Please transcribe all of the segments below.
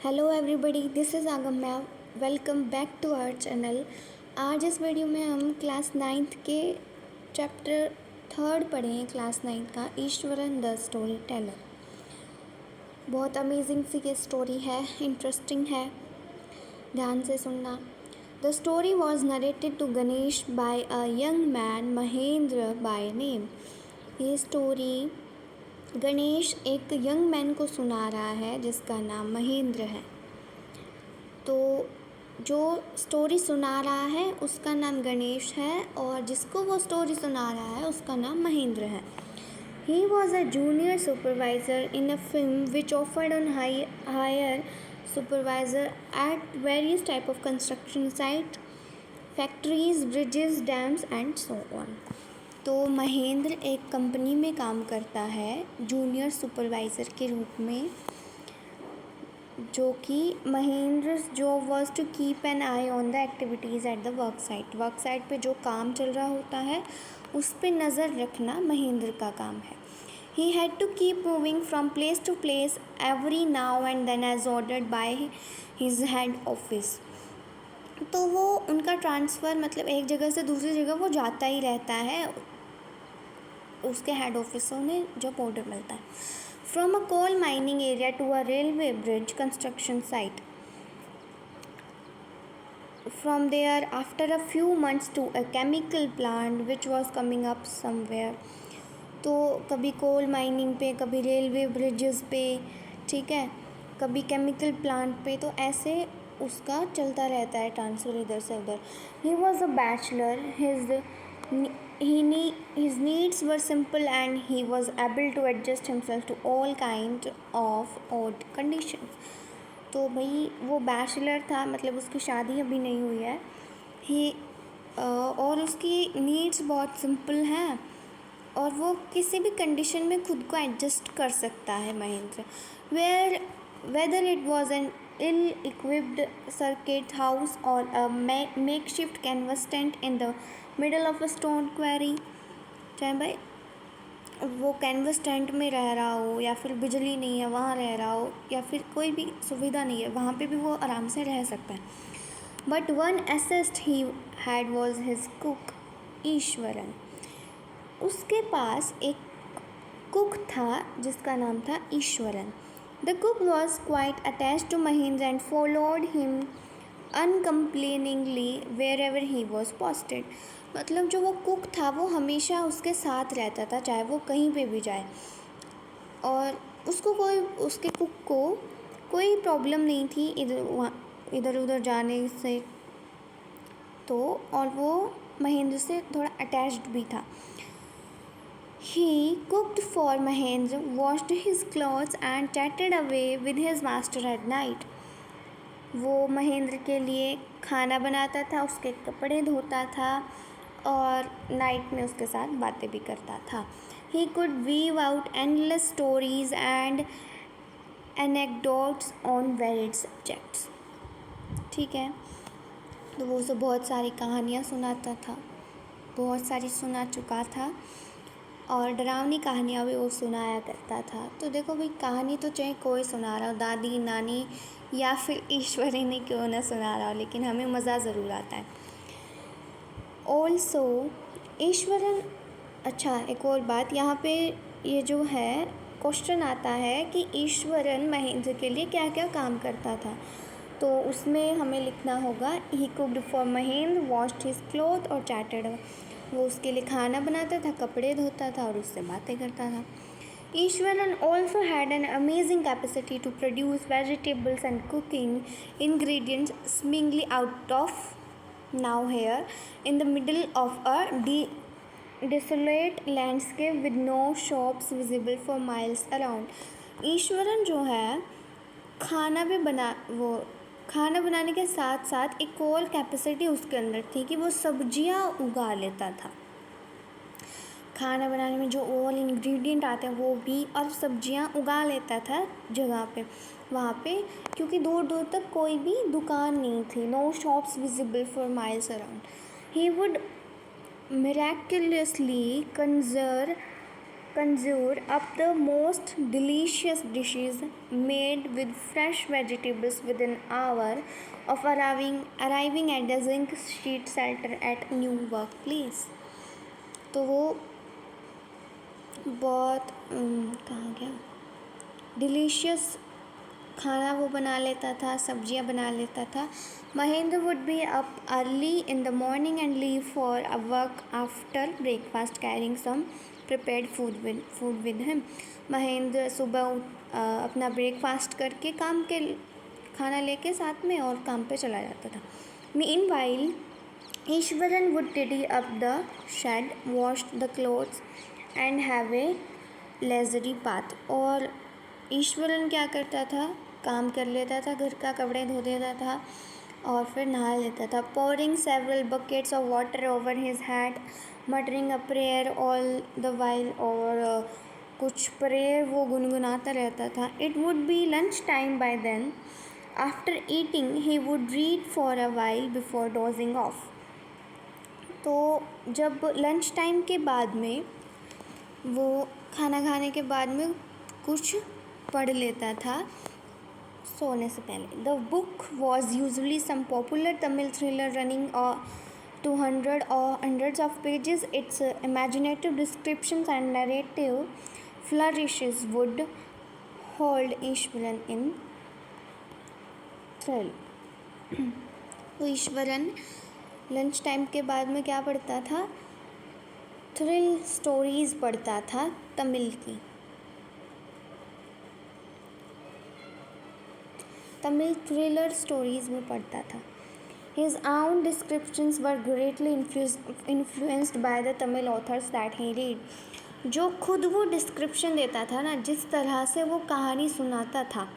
Hello everybody, this is Agamya. Welcome back to our channel. आज इस video में हम क्लास 9th के चैप्टर 3 पढ़ें, क्लास 9 का ईश्वरन द स्टोरी टेलर। बहुत अमेजिंग सी ये स्टोरी है, इंटरेस्टिंग है, ध्यान से सुनना। The story was narrated to Ganesh by a young man Mahendra by name. ये स्टोरी गणेश एक यंग मैन को सुना रहा है जिसका नाम महेंद्र है। तो जो स्टोरी सुना रहा है उसका नाम गणेश है और जिसको वो स्टोरी सुना रहा है उसका नाम महेंद्र है। He was a junior supervisor in a firm which offered on hire supervisor at various type of construction sites, factories, bridges, dams and so on. तो महेंद्र एक कंपनी में काम करता है जूनियर सुपरवाइज़र के रूप में, जो कि Mahendra job was to keep an eye on the activities at the work site पे जो काम चल रहा होता है उस पर नज़र रखना महेंद्र का काम है। He had to keep moving from place to place every now and then as ordered by his head office. तो वो उनका ट्रांसफ़र मतलब एक जगह से दूसरी जगह वो जाता ही रहता है, उसके हेड ऑफिसों में जब ऑर्डर मिलता है। From a coal mining area to a railway bridge construction site, from there after a few months to a chemical plant which was coming up somewhere. तो कभी कोल माइनिंग पे, कभी रेलवे ब्रिजेस पे, ठीक है, कभी केमिकल प्लांट पे, तो ऐसे उसका चलता रहता है ट्रांसफ़र इधर से उधर। He was a bachelor, his needs were simple and he was able to adjust himself to all kind of odd conditions. तो भाई वो बैचलर था, मतलब उसकी शादी अभी नहीं हुई है। और उसकी नीड्स बहुत सिंपल हैं और वो किसी भी कंडीशन में खुद को एडजस्ट कर सकता है Mahendra. Whether it was an ill equipped circuit house or a makeshift canvas tent in the middle of a stone quarry, चाहे भाई वो कैनवस टेंट में रह रहा हो या फिर बिजली नहीं है वहाँ रह रहा हो या फिर कोई भी सुविधा नहीं है वहाँ पे भी वो आराम से रह सकता है। But one asset he had was his cook Iswaran. उसके पास एक कुक था जिसका नाम था Eswaran. The cook was quite attached to Mahendra and followed him uncomplainingly wherever he was posted. मतलब जो वो कुक था वो हमेशा उसके साथ रहता था चाहे वो कहीं पे भी जाए, और उसके कुक को कोई प्रॉब्लम नहीं थी इधर उधर जाने से, तो और वो महेंद्र से थोड़ा अटैच्ड भी था। He cooked for Mahendra, washed his clothes and chatted away with his master at night. वो महेंद्र के लिए खाना बनाता था, उसके कपड़े धोता था और नाइट में उसके साथ बातें भी करता था। He could weave out endless stories and anecdotes on varied subjects. ठीक है, तो वो उसे बहुत सारी कहानियाँ सुनाता था, बहुत सारी सुना चुका था और डरावनी कहानियाँ भी वो सुनाया करता था। तो देखो भाई, कहानी तो चाहे कोई सुना रहा हो, दादी नानी या फिर ईश्वरी ने क्यों ना सुना रहा हो, लेकिन हमें मज़ा ज़रूर आता है। ऑल्सो ईश्वरन, अच्छा एक और बात यहाँ पे ये जो है क्वेश्चन आता है कि ईश्वरन महेंद्र के लिए क्या क्या काम करता था, तो उसमें हमें लिखना होगा he cooked for Mahendra, washed his cloth और चैटेड। वो उसके लिए खाना बनाता था, कपड़े धोता था और उससे बातें करता था। Iswaran also had an amazing capacity to produce vegetables and cooking ingredients seemingly out of nowhere in the middle of a desolate landscape with no shops visible for miles around. Iswaran जो है खाना बनाने के साथ साथ एक और कैपेसिटी उसके अंदर थी कि वो सब्जियां उगा लेता था। खाना बनाने में जो ऑल इंग्रेडिएंट आते हैं वो भी, और सब्जियां उगा लेता था जगह पे वहाँ पे, क्योंकि दूर दूर तक कोई भी दुकान नहीं थी, no shops visible for miles around. He would miraculously conjure conjure up the most delicious dishes made with fresh vegetables within an hour of arriving at the zinc sheet shelter at new workplace. तो वो बहुत कहाँ गया, delicious खाना वो बना लेता था, सब्जियां बना लेता था. Mahendra would be up early in the morning and leave for a work after breakfast carrying some prepared food with him. Mahendra सुबह अपना ब्रेकफास्ट करके खाना लेके साथ में और काम पे चला जाता था. Meanwhile Eswaran would tidy up the shed, wash the clothes and have a leisurely bath. और ईश्वरन क्या करता था, काम कर लेता था, घर का कपड़े धो देता था और फिर नहा लेता था. pouring several buckets of water over his head, muttering a prayer all the while. और कुछ प्रेयर वो गुनगुनाता रहता था. It would be lunch time by then. After eating he would read for a while before dozing off. तो जब lunch time के बाद में वो खाना खाने के बाद में कुछ पढ़ लेता था सोने से पहले. The book was usually some popular Tamil thriller running 200 or hundreds of pages. Its imaginative descriptions and narrative flourishes would hold Eswaran in thrill. तो ईश्वरन लंच टाइम के बाद में क्या पढ़ता था, थ्रिल स्टोरीज़ पढ़ता था तमिल की. तमिल थ्रिलर स्टोरीज़ में पढ़ता था. His own descriptions were greatly influenced by the Tamil authors that he read. जो खुद वो डिस्क्रिप्शन देता था ना, जिस तरह से वो कहानी सुनाता था,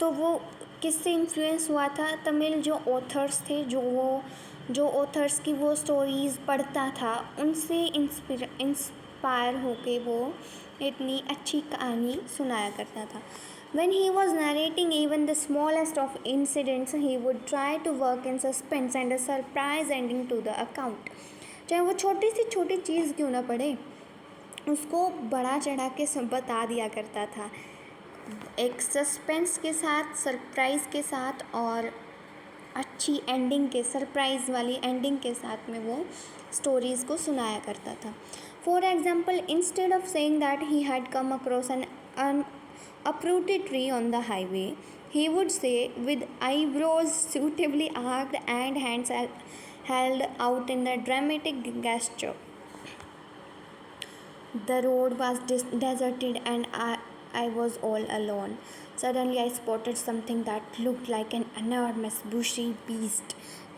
तो वो किससे इन्फ्लुएंस हुआ था, तमिल जो ऑथर्स थे, जो ऑथर्स की वो स्टोरीज़ पढ़ता था, उनसे इंस्पायर होके वो इतनी अच्छी कहानी सुनाया करता था. When he was narrating even the smallest of incidents, he would try to work in suspense and a surprise ending to the account. चाहे वो छोटी सी छोटी चीज़ क्यों ना पड़े, उसको बड़ा चढ़ा के सब बता दिया करता था, एक सस्पेंस के साथ, सरप्राइज़ के साथ और अच्छी एंडिंग के, सरप्राइज़ वाली एंडिंग के साथ में वो स्टोरीज़ को सुनाया करता था. For example, instead of saying that he had come across N uprooted tree on the highway, he would say, with eyebrows suitably arched and hands held out in a dramatic gesture, the road was deserted and I was all alone. Suddenly I spotted something that looked like an enormous bushy beast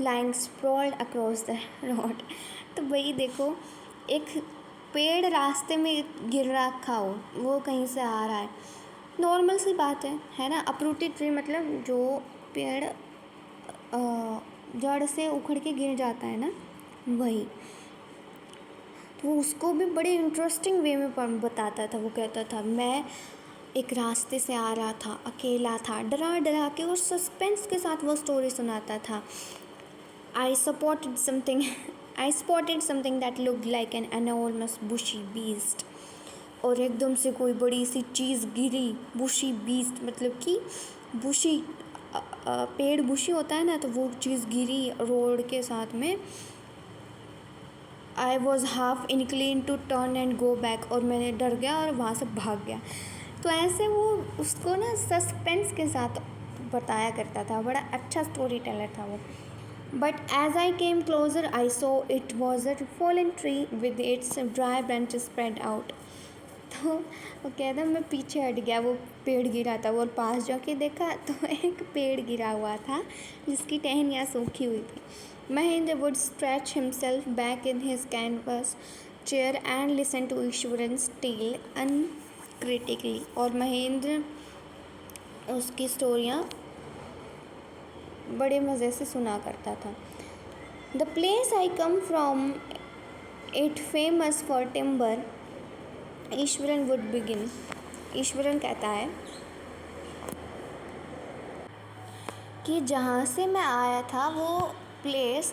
lying sprawled across the road. तो भाई देखो, एक पेड़ रास्ते में गिर रखा हो, वो कहीं से आ रहा है, नॉर्मल सी बात है ना. अप्रूटेड ट्री मतलब जो पेड़ जड़ से उखड़ के गिर जाता है ना, वही. तो उसको भी बड़े इंटरेस्टिंग वे में बताता था. वो कहता था, मैं एक रास्ते से आ रहा था, अकेला था, डरा डरा के, और सस्पेंस के साथ वो स्टोरी सुनाता था. I spotted something that looked like an enormous bushy beast. और एकदम से कोई बड़ी सी चीज़ गिरी. बुशी बीस्ट मतलब कि बुशी पेड़ बुशी होता है ना, तो वो चीज़ गिरी रोड के साथ में. I was half inclined to turn and go back, और मैंने डर गया और वहाँ से भाग गया. तो ऐसे वो उसको ना सस्पेंस के साथ बताया करता था. बड़ा अच्छा स्टोरी टेलर था वो. But as I came closer I saw it was a fallen tree with its dry branches spread out. तो वो कहता, मैं पीछे हट गया, वो पेड़ गिरा था, वो पास जाके देखा तो एक पेड़ गिरा हुआ था जिसकी टहनियाँ सूखी हुई थी. Mahendra would stretch himself back in his canvas chair and listen to Iswaran's tale uncritically. और महेंद्र उसकी स्टोरियाँ बड़े मज़े से सुना करता था. The place I come from it famous for timber. Eswaran would begin. Eswaran कहता है कि जहाँ से मैं आया था वो प्लेस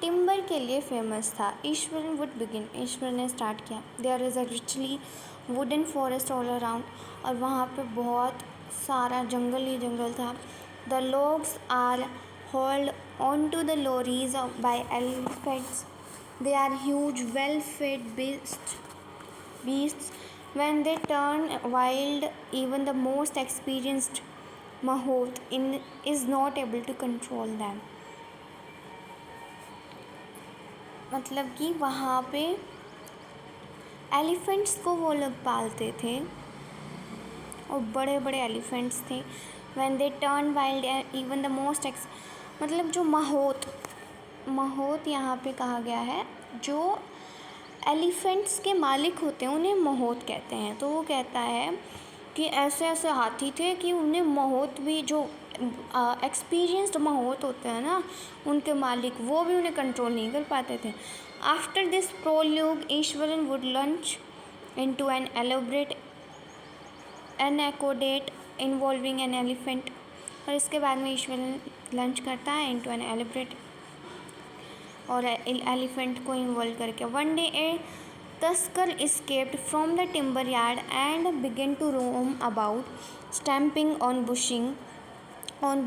टिम्बर के लिए फेमस था। ईश्वरन वुड बिगिन, ईश्वर ने स्टार्ट किया। There is a richly wooded forest all around, और वहाँ पे बहुत सारा जंगल ही जंगल था। The logs are hold on to the lorries by elephants, they are huge well fed beasts. When they turn wild, even the most experienced mahout is not able to control them. मतलब कि वहाँ पे elephants को वो लोग पालते थे और बड़े बड़े एलिफेंट्स थे। When they turn wild, even the most मतलब जो महोत यहाँ पे कहा गया है, जो एलिफेंट्स के मालिक होते हैं उन्हें महोत कहते हैं। तो वो कहता है कि ऐसे ऐसे हाथी थे कि उन्हें महोत भी, जो एक्सपीरियंस्ड महोत होते हैं ना, उनके मालिक, वो भी उन्हें कंट्रोल नहीं कर पाते थे। After this prologue Iswaran would launch into an elaborate anecdote involving an elephant, और इसके बाद में ईश्वरन लंच करता है इनटू एन एलोबरेट और एलिफेंट को इन्वॉल्व करके। One day a tusker escaped from the timber yard and began to roam about, stamping on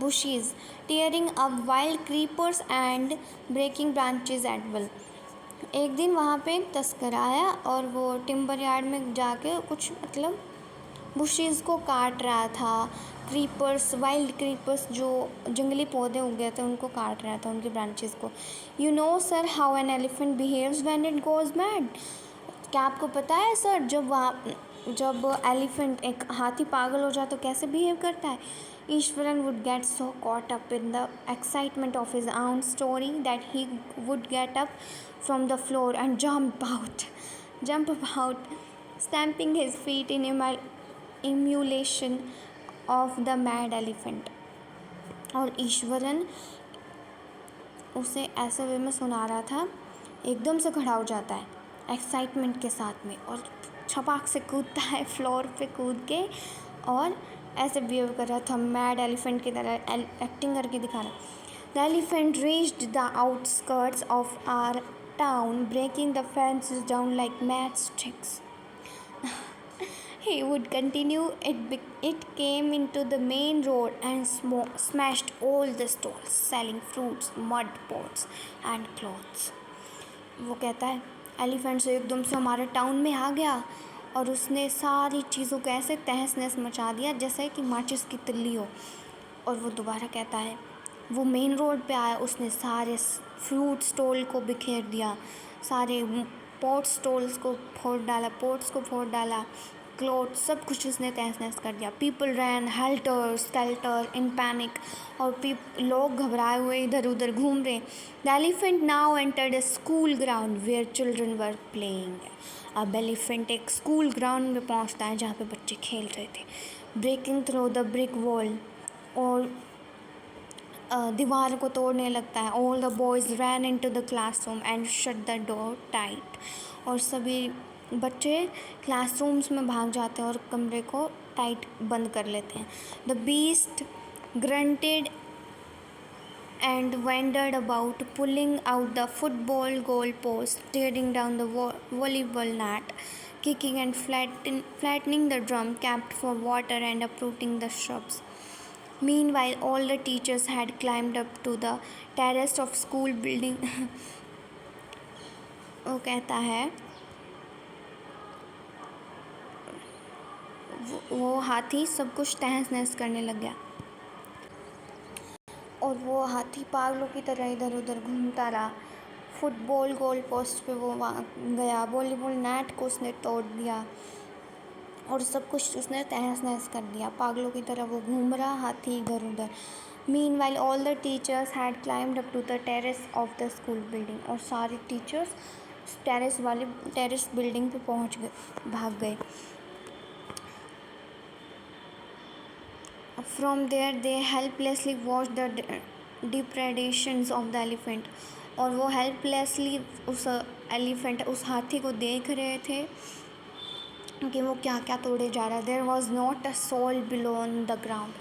bushes, tearing up wild creepers and breaking branches at will. एक दिन वहाँ पे एक तस्कर आया और वो टिम्बर यार्ड में जाके कुछ मतलब बुशेज़ को काट रहा था। क्रीपर्स, वाइल्ड क्रीपर्स, जो जंगली पौधे उग गए थे, उनको काट रहा था, उनकी ब्रांचेस को। You know sir how an elephant behaves when it goes mad. क्या आपको पता है सर, जब एलिफेंट, एक हाथी पागल हो जाए तो कैसे बिहेव करता है? Eswaran would get so caught up in the excitement of his own story that he would get up from the floor and jump about, stamping his feet in emulation of the mad elephant. और ईश्वरन उसे ऐसे वे में सुना रहा था, एकदम से खड़ा हो जाता है एक्साइटमेंट के साथ में और छपाक से कूदता है फ्लोर पे कूद के, और ऐसे बिहेव कर रहा था मैड एलिफेंट की तरह, एक्टिंग करके दिखा रहा। The elephant reached the outskirts of our town, breaking the fences down like match sticks. He would continue. It came into the main road and smashed all the stalls selling fruits, mud pots and clothes. वो कहता है elephant से एकदम से हमारे town में आ गया और उसने सारी चीज़ों को ऐसे तहस नहस मचा दिया जैसे कि माचिस की तिल्ली हो। और वो दोबारा कहता है वो मेन रोड पे आया, उसने सारे फ्रूट स्टॉल को बिखेर दिया, सारे पोट्स को फोड़ डाला, क्लोथ, सब कुछ उसने तहस नहस कर दिया। People ran helter skelter in panic, और लोग घबराए हुए इधर उधर घूम रहे। The elephant now entered a school ground where children were playing. अब एलिफेंट एक स्कूल ग्राउंड में पहुंचता है जहाँ पे बच्चे खेल रहे थे। Breaking through the brick wall, और दीवार को तोड़ने लगता है। All the boys ran into the classroom and shut the door tight, और सभी बच्चे क्लासरूम्स में भाग जाते हैं और कमरे को टाइट बंद कर लेते हैं। The beast granted and wondered about, pulling out the football goal post, tearing down the volleyball net, kicking and flattening the drum capped for water and uprooting the shrubs. Meanwhile, all the teachers had climbed up to the terrace of school building. वो कहता है वो हाथी सब कुछ तहस नहस करने लग गया और वो हाथी पागलों की तरह इधर उधर घूमता रहा। फुटबॉल गोल पोस्ट पे वो वहाँ गया, वॉलीबॉल नेट को उसने तोड़ दिया और सब कुछ उसने तहस नहस कर दिया। पागलों की तरह वो घूम रहा हाथी इधर उधर। Meanwhile all the teachers had climbed up to the terrace of the school building, और सारे टीचर्स टेरेस बिल्डिंग पे पहुँच गए, भाग गए। From there they helplessly watched the depredations of the elephant, और वो हेल्पलेसली उस एलिफेंट, उस हाथी को देख रहे थे कि वो क्या क्या तोड़े जा रहा है। There was not a soul below on the ground,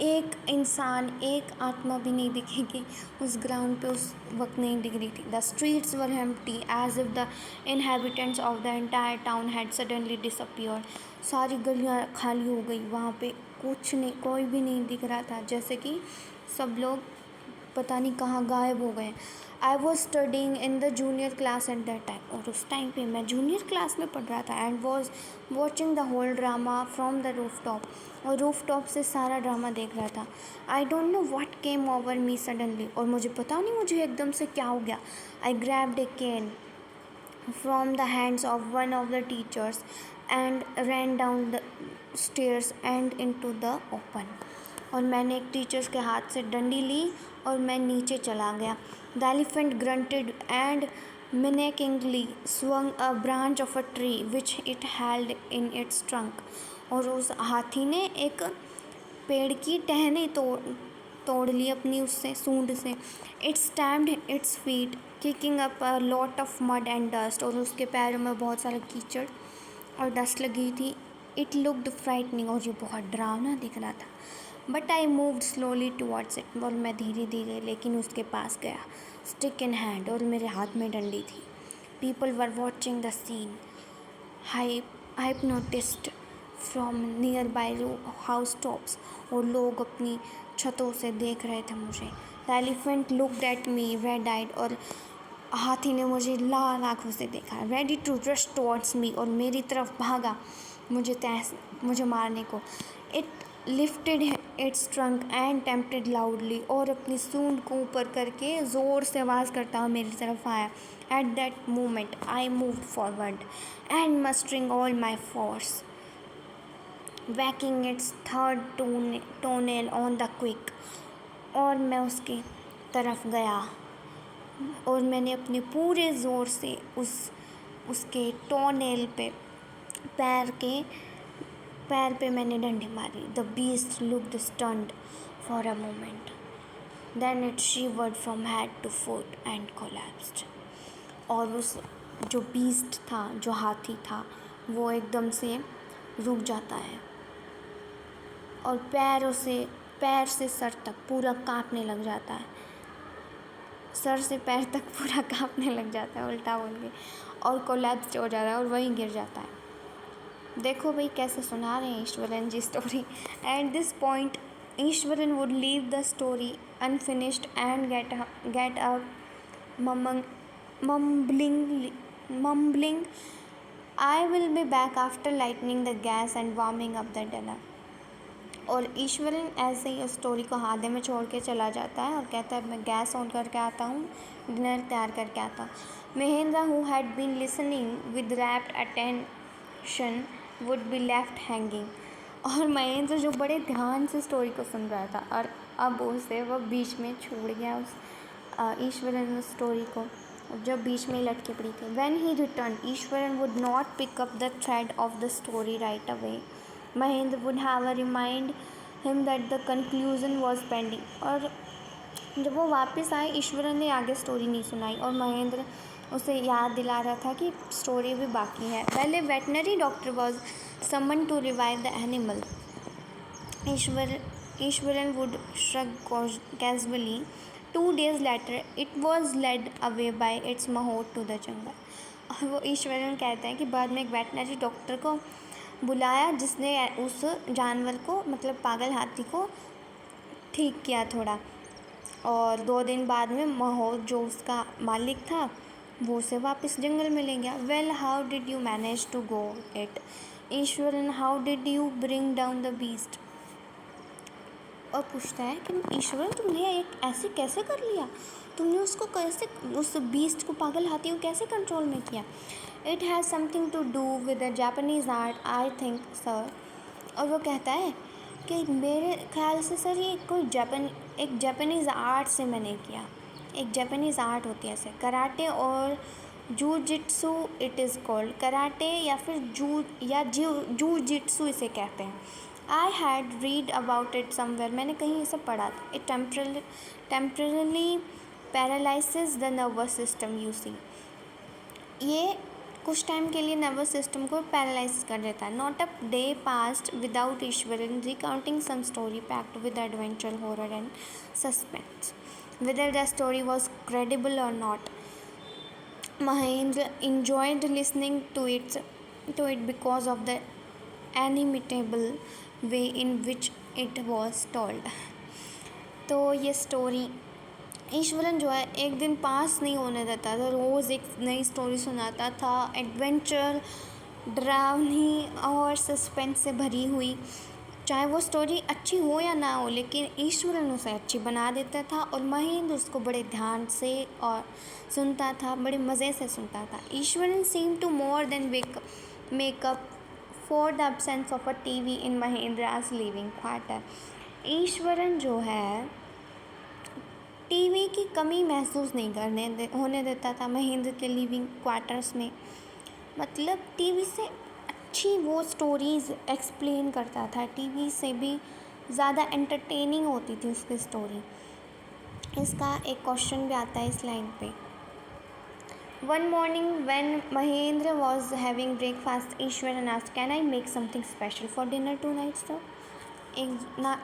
एक इंसान, एक आत्मा भी नहीं दिखेगी उस ग्राउंड पे उस वक्त नहीं दिख रही थी। The streets were empty as if the inhabitants of the entire town had suddenly disappear. सारी गलियाँ खाली हो गई, वहाँ पे कुछ नहीं, कोई भी नहीं दिख रहा था, जैसे कि सब लोग पता नहीं कहाँ गायब हो गए। I was studying in the junior class at that time, और उस टाइम पे मैं जूनियर क्लास में पढ़ रहा था। And was watching the whole drama from the roof top, और रूफ टॉप से सारा ड्रामा देख रहा था। I don't know what came over me suddenly, और मुझे पता नहीं मुझे एकदम से क्या हो गया। I grabbed a cane from the hands of one of the teachers and ran down the stairs and into the open। और मैंने एक टीचर्स के हाथ से डंडी ली और मैं नीचे चला गया। The elephant grunted and menacingly swung a branch of a tree which it held in its trunk। और उस हाथी ने एक पेड़ की टहनी तोड़ ली अपनी उससे, सूंड से। It stamped its feet kicking up a lot of mud and dust, और उसके पैरों में बहुत सारा कीचड़ और डस्ट लगी थी। इट लुक्ड फ्राइटनिंग, और ये बहुत डरावना दिख रहा था। But I moved slowly towards it, और मैं धीरे धीरे लेकिन उसके पास गया, स्टिक इन हैंड, और मेरे हाथ में डंडी थी। People were watching the scene hypnotized from nearby house tops, और लोग अपनी छतों से देख रहे थे मुझे। The elephant looked at me red eyed, और हाथी ने मुझे लाल आँखों से देखा। Ready to rush towards me, और मेरी तरफ भागा मुझे मारने को। It lifted its trunk and trumpeted loudly, और अपनी सूंड को ऊपर करके ज़ोर से आवाज़ करता हुआ मेरी तरफ आया। At that moment I moved forward and mustering all my force whacking its third toenail on the quick, और मैं उसकी तरफ गया और मैंने अपने पूरे ज़ोर से उसके टोनेल पे पैर पे मैंने डंडी मारी। The beast looked stunned for a moment, then it shivered from head to foot and collapsed. और उस जो बीस्ट था, जो हाथी था, वो एकदम से रुक जाता है और पैर से सर तक पूरा कांपने लग जाता है। सर से पैर तक पूरा कांपने लग जाता है उल्टा बोल के, और कोलैप्स हो जाता है और वहीं गिर जाता है। देखो भाई कैसे सुना रहे हैं Iswaran ji story. At this point Iswaran would leave the story unfinished and get up mumbling I will be back after lighting the gas and warming up the dinner। और ईश्वरन ऐसे ही उस स्टोरी को हाथे में छोड़ के चला जाता है और कहता है मैं गैस ऑन करके आता हूँ, डिनर तैयार करके आता हूँ। Mahendra who had been listening with rapt attention would be left hanging. और महेंद्र जो बड़े ध्यान से स्टोरी को सुन रहा था और अब उसे वह बीच में छोड़ गया उस ईश्वरन उस स्टोरी को, जब बीच में लटके पड़ी थी। When he returned, Eswaran would not pick up the thread of the story right away। Mahendra would have remind him that the conclusion was pending। और जब वो वापस आए ईश्वरन ने आगे स्टोरी नहीं सुनाई और महेंद्र उसे याद दिला रहा था कि स्टोरी भी बाकी है। पहले veterinary doctor was summon to revive the animal. Ishwaran would shrug casually। 2 days later it was led away by its mahout to the jungle। और वो ईश्वरन कहते हैं कि बाद में एक वेटनरी डॉक्टर को बुलाया जिसने उस जानवर को, मतलब पागल हाथी को ठीक किया थोड़ा, और 2 दिन बाद में माहौत जो उसका मालिक था वो उसे वापस जंगल में ले गया। Well how did you manage to go it Ishwaran, how did you bring down the beast. और पूछता है कि ईश्वरन तुमने एक ऐसे कैसे कर लिया, तुमने उसको कैसे, उस बीस्ट को, पागल हाथी को कैसे कंट्रोल में किया। It has something to do with the Japanese art I think sir. और वो कहता है कि मेरे ख्याल से सर ये एक जापानीज़ आर्ट से मैंने किया। एक जापानीज़ आर्ट होती है ऐसे, कराटे और jujitsu it is called, karate या फिर जूजित्सु इसे कहते हैं। I had read about it somewhere, मैंने कहीं इसे पढ़ा था। It temporarily paralyses the nervous system you see. ये कुछ टाइम के लिए नर्वस सिस्टम को पैरालाइज कर देता है. Not a day passed without Ishwaran recounting some story packed with adventure, horror and suspense. Whether the story was credible or not, Mahendra enjoyed listening to it because of the inimitable way in which it was told. तो ये story Eswaran जो है एक दिन पास नहीं होने देता था. रोज़ एक नई स्टोरी सुनाता था, एडवेंचर, डरावनी और सस्पेंस से भरी हुई. चाहे वो स्टोरी अच्छी हो या ना हो, लेकिन ईश्वरन उसे अच्छी बना देता था और महेंद्र उसको बड़े ध्यान से और सुनता था, बड़े मज़े से सुनता था. Iswaran seem to more than make up for the absence of a TV in Mahendra's living quarter. Iswaran जो है टीवी की कमी महसूस नहीं होने देता था महेंद्र के लिविंग क्वार्टर्स में. मतलब टीवी से अच्छी वो स्टोरीज़ एक्सप्लेन करता था, टीवी से भी ज़्यादा एंटरटेनिंग होती थी उसकी स्टोरी. इसका एक क्वेश्चन भी आता है इस लाइन पे. One morning when Mahendra was having breakfast, Ishwaran asked, can I make something special for dinner tonight sir.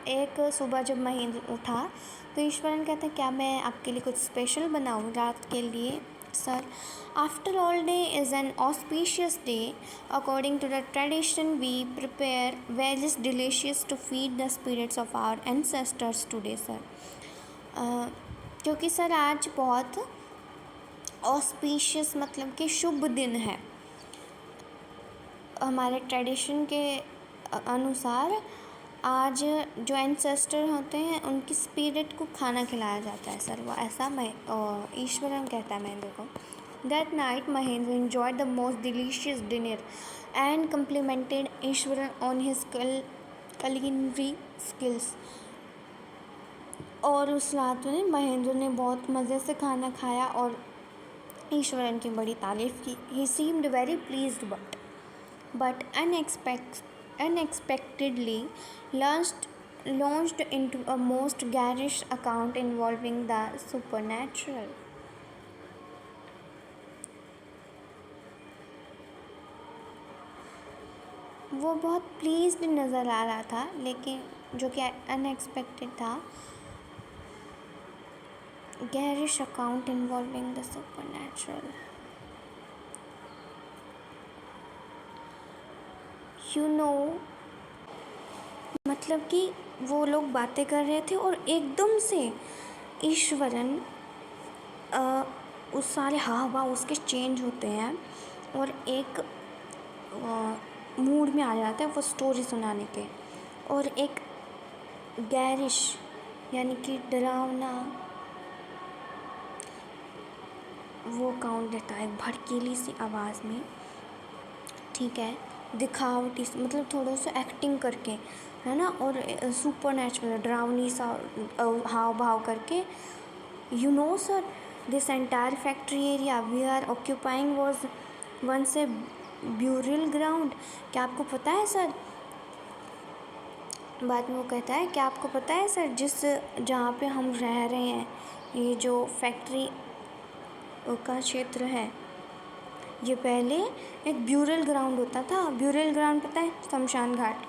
एक सुबह जब महेंद्र उठा तो ईश्वरन कहते हैं, क्या मैं आपके लिए कुछ स्पेशल बनाऊँ रात के लिए sir. After all, day is an auspicious day. According to the tradition, we prepare various delicious to feed the spirits of our ancestors today, sir. क्योंकि सर आज बहुत ऑस्पिशियस मतलब कि शुभ दिन है. हमारे ट्रेडिशन के अनुसार आज जो एंसेस्टर होते हैं उनकी स्पिरिट को खाना खिलाया जाता है सर. वो ऐसा ईश्वरन कहता है महेंद्र को. That night, Mahendra enjoyed the most delicious dinner and complimented Ishwaran on his culinary skills. और उस रात में महेंद्र ने बहुत मज़े से खाना खाया और ईश्वरन की बड़ी तारीफ़ की. He seemed very pleased but unexpectedly launched into a most garish account involving the supernatural. वो बहुत प्लीज़्ड नज़र आ रहा था, लेकिन जो कि अनएक्सपेक्टेड था. Garish account involving the supernatural. मतलब कि वो लोग बातें कर रहे थे और एकदम से ईश्वरन उस सारे हाव भाव उसके चेंज होते हैं और एक मूड में आ जाता है वो स्टोरी सुनाने के. और एक गैरिश यानी कि डरावना वो काउंट देता है भड़कीली सी आवाज़ में. ठीक है, दिखावटी मतलब थोड़ा सा एक्टिंग करके, है ना, और सुपर नेचुरल डरावनी सा हाव भाव करके. Sir, this entire factory area we are occupying was once a burial ground. क्या आपको पता है सर, बाद में वो कहता है, क्या आपको पता है सर, जहाँ पे हम रह रहे हैं ये जो फैक्ट्री का क्षेत्र है, ये पहले एक ब्यूरियल ग्राउंड होता था. ब्यूरियल ग्राउंड पता है, शमशान घाट.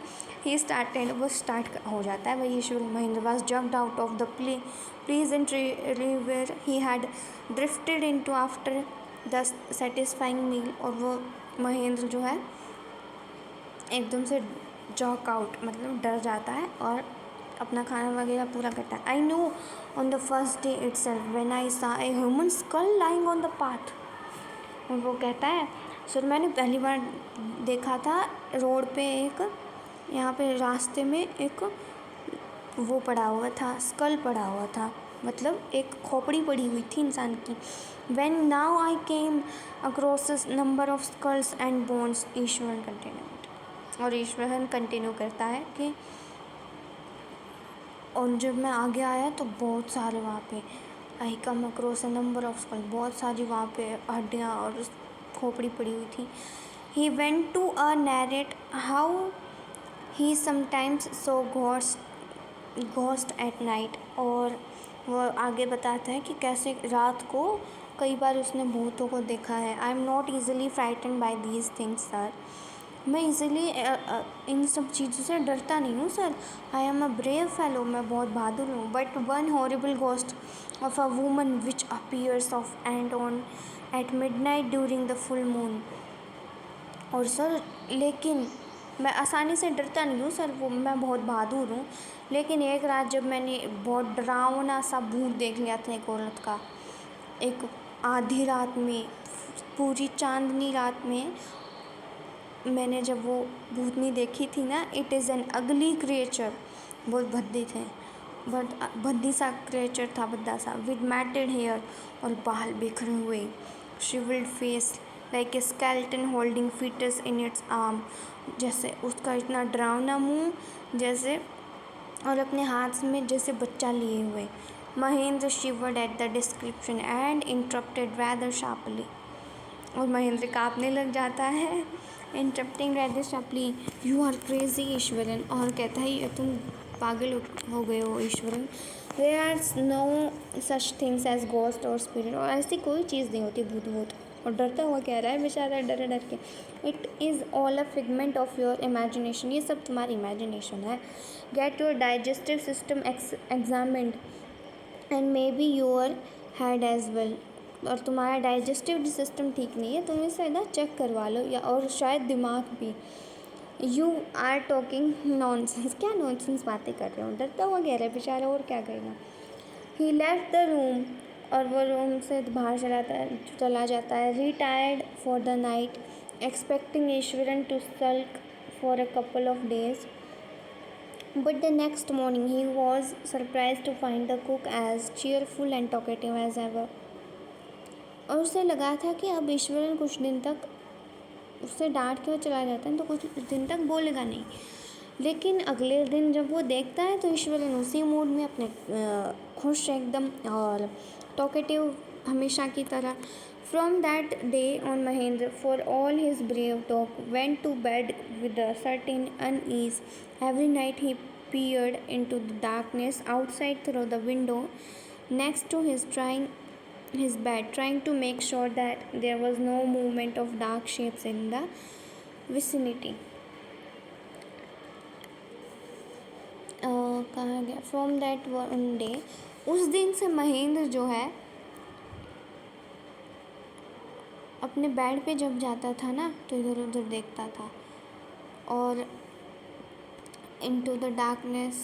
वो स्टार्ट हो जाता है. वही Iswar Mahendra was jumped out of the pleasant river he had drifted into after the satisfying meal. और वो महेंद्र जो है एकदम से जॉक आउट मतलब डर जाता है और अपना खाना वगैरह पूरा करता है. I know on the first day itself when I saw a human skull lying on the path. वो कहता है, सर मैंने पहली बार देखा था रोड पे यहाँ पे रास्ते में एक वो पड़ा हुआ था, स्कल पड़ा हुआ था, मतलब एक खोपड़ी पड़ी हुई थी इंसान की. When now I came across a number of skulls and bones, Eswaran continued. और ईश्वरन कंटिन्यू करता है कि और जब मैं आगे आया तो बहुत सारे वहाँ पे I came across a number of skull, बहुत सारी वहाँ पे हड्डियाँ और खोपड़ी पड़ी हुई थी. He went to a narrate how he sometimes saw ghost at night. और वो आगे बताता है कि कैसे रात को कई बार उसने भूतों को देखा है। I am not easily frightened by these things sir. मैं इजीली इन सब चीज़ों से डरता नहीं हूँ sir. I am a brave fellow, मैं बहुत बहादुर हूँ। But one horrible ghost of a woman which appears off and on at midnight during the full moon. और सर लेकिन मैं आसानी से डरता नहीं हूँ सर, वो मैं बहुत बहादुर हूँ। लेकिन एक रात जब मैंने बहुत डरावना सा भूत देख लिया था एक औरत का, एक आधी रात में, पूरी चांदनी रात में मैंने जब वो भूतनी देखी थी ना, इट इज़ एन अगली क्रिएचर, बहुत भद्दी थे, बहुत भद्दी सा क्रिएचर था, भद्दा सा, विद मैटेड हेयर और बाल बिखरे हुए, shrivelled face like a skeleton holding foetus in its arm, जैसे उसका इतना डरावना मुंह जैसे, और अपने हाथ में जैसे बच्चा लिए हुए। Mahendra shivered at the description and interrupted rather sharply. और महेंद्र काँपने लग जाता है, interrupting rather sharply, you are crazy Ishwaran, और कहता है तुम पागल हो गए हो Ishwaran. There are no such things as ghost और स्पिरिट, और ऐसी कोई चीज़ नहीं होती भूत भूत। और डरता हुआ कह रहा है बेचारा डर डर के, it is all a figment of your imagination, ये सब तुम्हारी इमेजिनेशन है। Get your digestive system examined and maybe your head as well, और तुम्हारा डाइजेस्टिव सिस्टम ठीक नहीं है, तुम इसे ना चेक करवा लो, या और शायद दिमाग भी। यू आर टॉकिंग नॉनसेंस, क्या नॉनसेंस बातें कर रहे हो, डरता हुआ कह रहा है बेचारा, और क्या करेगा। ही लेफ्ट द रूम, और वो रूम से बाहर चला जाता है, retired for the night, expecting Iswaran to sulk for a couple of days. But the next morning he was surprised to find the cook as cheerful and talkative as ever. और उसे लगा था कि अब ईश्वरन कुछ दिन तक, उससे डांट के वो चला जाता है तो कुछ दिन तक बोलेगा नहीं। लेकिन अगले दिन जब वो देखता है तो ईश्वरन उसी मूड में, अपने खुश एकदम और टॉकेटिव हमेशा की तरह। From that day on, Mahendra, for all his brave talk, went to bed with a certain unease. Every night he peered into the darkness outside through the window next to his bed, trying to make sure that there was no movement of dark shapes in the vicinity. कहाँ गया? From that one day, उस दिन से महेंद्र जो है अपने bed पे जब जाता था ना तो इधर उधर देखता था, और into the darkness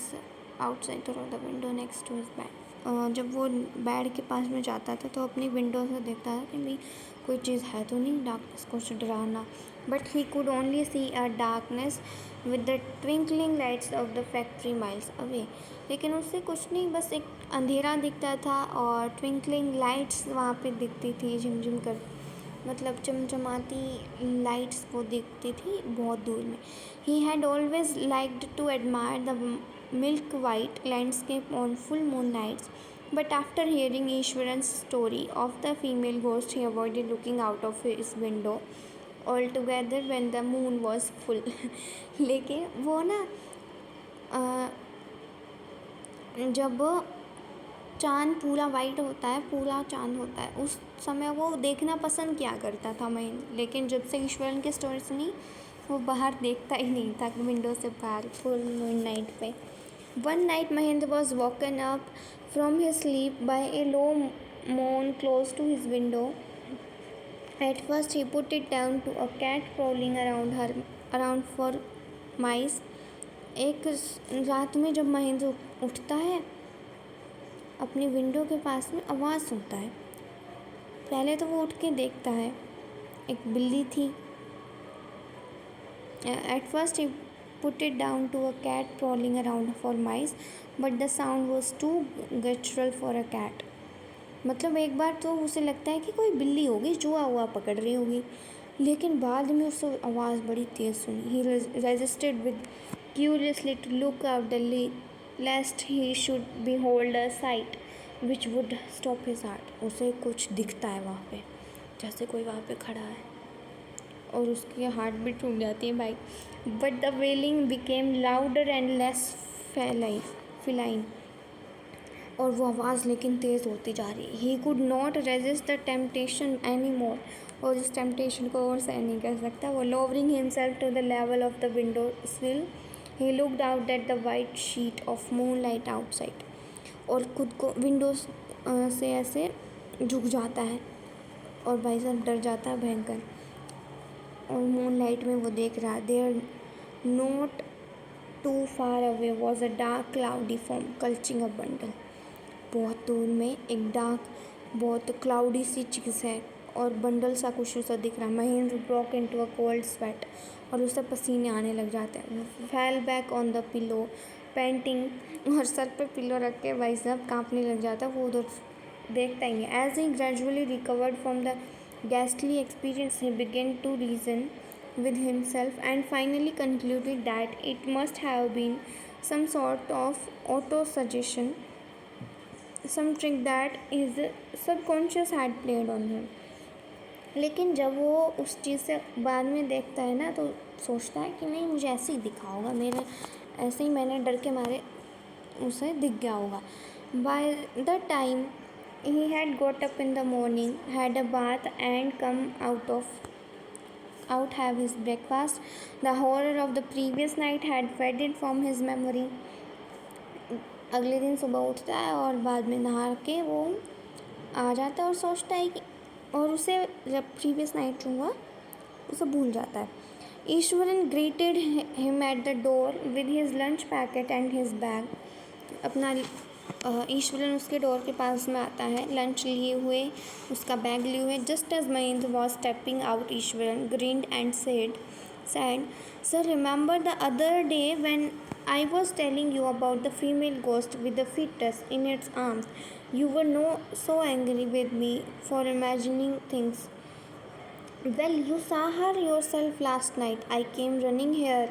outside through the window next to his bed. जब वो बेड के पास में जाता था तो अपनी विंडो से देखता था कि भाई कोई चीज़ है तो नहीं, डार्कनेस कुछ डराना। But he could only see a darkness with the twinkling lights of the factory miles away. लेकिन उससे कुछ नहीं, बस एक अंधेरा दिखता था और ट्विंकलिंग लाइट्स वहाँ पे दिखती थी, झिमझिम कर, मतलब चमचमाती लाइट्स वो दिखती थी बहुत दूर में। He had always liked to admire the milk white landscape on full moon nights, but after hearing Iswaran's story of the female ghost he avoided looking out of his window all together when the moon was full. लेकिन वो ना जब चाँद पूरा white होता है, पूरा चाँद होता है, उस समय वो देखना पसंद किया करता था महेंद्र। लेकिन जब से ईश्वरन की स्टोरी सुनी वो बाहर देखता ही नहीं था विंडो से बाहर फुल मून नाइट पे। One night Mahendra was woken up from his sleep by a low moan close to his window. At first he put it down to a cat crawling around for mice. एक रात में जब महेंद्र उठता है, अपनी window के पास में आवाज़ सुनता है। पहले तो वो उठ के देखता है, एक बिल्ली थी। At first he put it down to a cat prowling around for mice, but the sound was too guttural for a cat. मतलब एक बार तो उसे लगता है कि कोई बिल्ली होगी, जुआ हुआ पकड़ रही होगी, लेकिन बाद में उसे आवाज़ बड़ी तेज़ सुनी। He resisted with curiously to look out the lest he should behold a sight which would stop his heart. उसे कुछ दिखता है वहाँ पे, जैसे कोई वहाँ पे खड़ा है, और उसकी हार्ट भी टूट जाती है भाई। But the wailing became louder and less feline. और वो आवाज़ लेकिन तेज़ होती जा रही है। He could not resist the temptation any more, और इस टेम्पटेशन को और सहन नहीं कर सकता। वो lowering himself to the level of the window sill, he looked out at the white sheet of moonlight outside, और खुद को विंडोज से ऐसे झुक जाता है और भाई साहब डर जाता है भयंकर। और मून लाइट में वो देख रहा है, there not too far away was a dark cloudy form clutching a bundle. बहुत दूर में एक डार्क, बहुत क्लाउडी सी चीज़ है और बंडल सा कुछ सा दिख रहा है। Mahendra broke into a cold sweat, और उसे पसीने आने लग जाते हैं। वो फैल back on the pillow painting, और सर पे पिलो रख के भाई साहब काँपने लग जाता है। वो उधर देखता ही है। As he gradually recovered from the ghastly experience, he began to reason with himself and finally concluded that it must have been some sort of auto-suggestion, some trick that his subconscious had played on him. लेकिन जब वो उस चीज़ से बाद में देखता है ना, तो सोचता है कि नहीं, मुझे ऐसे ही दिखा होगा, मेरे ऐसे ही मैंने डर के मारे उसे दिख गया होगा। By the time he had got up in the morning, had a bath and come out have his breakfast, the horror of the previous night had faded from his memory. अगले दिन सुबह उठता है और बाद में नहा के वो आ जाता है और सोचता है कि, और उसे जब प्रीवियस नाइट हुआ उसे भूल जाता है। Eswaran greeted him at the door with his lunch packet and his bag. अपना ईश्वरन उसके डोर के पास में आता है लंच लिए हुए, उसका बैग लिए हुए। Just as Mahendra was stepping out, Iswaran grinned and said, sir remember the other day when I was telling you about the female ghost with the fetus in its arms. You were so angry with me for imagining things. Well, you saw her yourself last night. I came running here,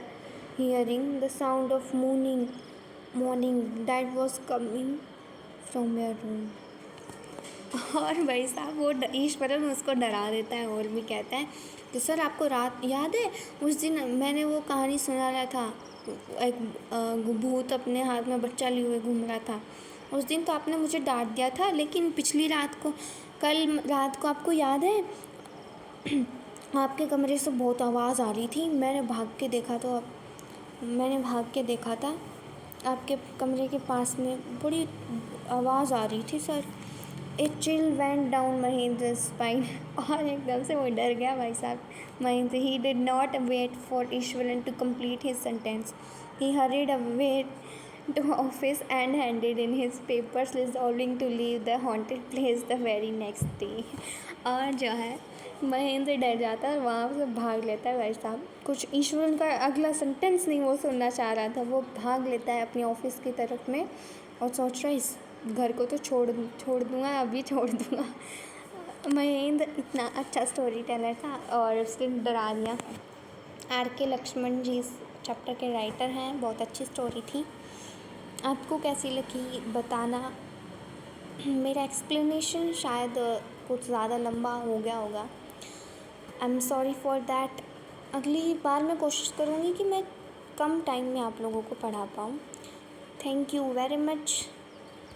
hearing the sound of moaning that was coming from your room. और भाई साहब वो ईश्वरन उसको डरा देता है और भी कहता है कि सर आपको रात याद है, उस दिन मैंने वो कहानी सुना रहा था, एक भूत अपने हाथ में बच्चा लिए हुए घूम रहा था। उस दिन तो आपने मुझे डांट दिया था, लेकिन पिछली रात को, कल रात को आपको याद है आपके कमरे से बहुत आवाज़ आ रही थी। मैंने भाग के देखा था आपके कमरे के पास में बड़ी आवाज़ आ रही थी sir. A chill went down Mahendra spine, और एकदम से वो डर गया भाई साहब Mahendra. He did not wait for Iswaran to complete his sentence, he hurried away to office and handed in his papers resolving to leave the haunted place the very next day. और जो है महेंद्र डर जाता है और वहाँ से भाग लेता है भाई साहब। कुछ ईश्वरन का अगला सेंटेंस नहीं वो सुनना चाह रहा था, वो भाग लेता है अपने ऑफिस की तरफ में और सोच रहा है इस घर को तो छोड़ दूँगा, अभी छोड़ दूँगा। महेंद्र इतना अच्छा स्टोरी टेलर था और उसने डरा दिया। R.K. लक्ष्मण जी इस चैप्टर के राइटर हैं। बहुत अच्छी स्टोरी थी। आपको कैसी लगी बताना। मेरा एक्सप्लेनेशन शायद कुछ ज़्यादा लंबा हो गया होगा, I am sorry for that. अगली बार मैं कोशिश करूँगी कि मैं कम टाइम में आप लोगों को पढ़ा पाऊँ। Thank you very much.